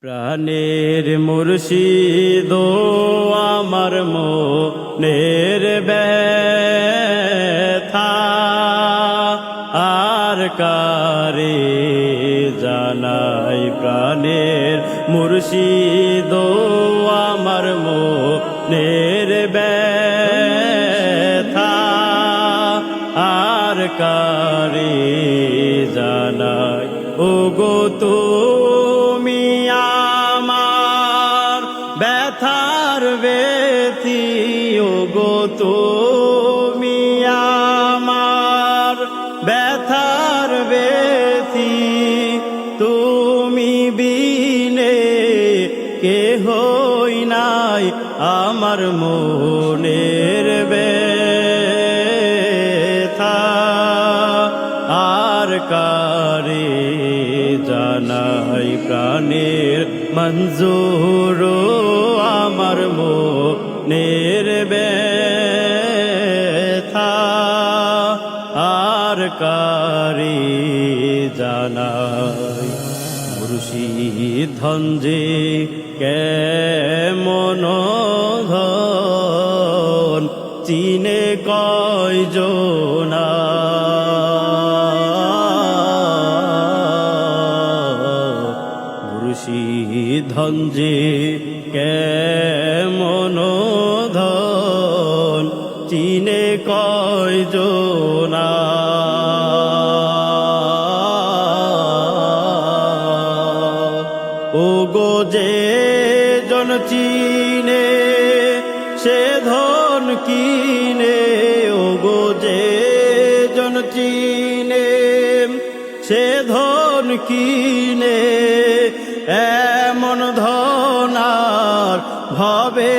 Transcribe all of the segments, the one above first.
প্রাণের মুর্শিদ আমার মনের ব্যথা আর কারে জানাই। প্রাণের মুর্শিদ আমার মনের ব্যথা আর কারে জানাই। ওগো তুমি আমার ব্যথার ব্যথি, ওগো তুমি আমার ব্যথার ব্যথি, তুমি বিনে কেহই নাই আমার মনের ব্যথা আর কারে জানাই। প্রাণের মঞ্জুর আমার মনের ব্যথা আর কারে জানাই। মুর্শিদ ধনজে কেমন ধন চিনে কয়জনা, মুর্শিদ ধনজে কেমন ধন চিনে কয়জনা। ওগো যে জন চিনে সে ধন কিনে, ওগো যে জন চিনে সে ধন কিনে, এমন ধন আর ভবে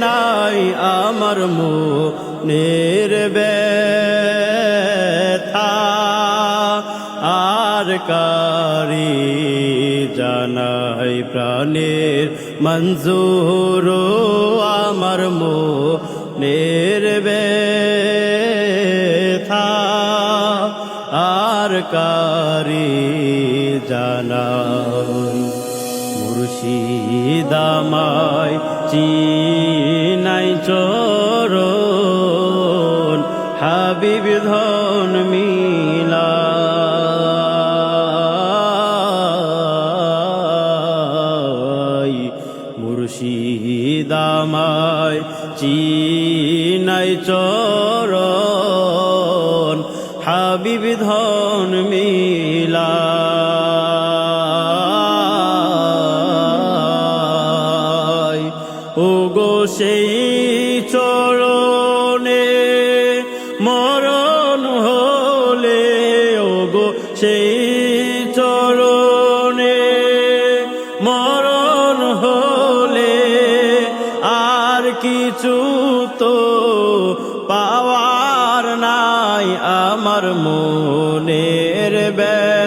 নাই আমার মনের ব্যথা আর কারে জানাই। প্রাণের মঞ্জুর আমার মনের ব্যথা আর কারে জানাই। মুর্শিদ আমায় চিনাই চরণ হাবিব ধন মিলা, মুর্শিদ আমায় চিনাই চরণ হাবিব ধন মিলা। ওগো সেই চরণে মরণ হলে, ওগো সেই চরণে মরণ হলে আর কিছু তো পাওয়ার নাই আমার মনের ব্যথা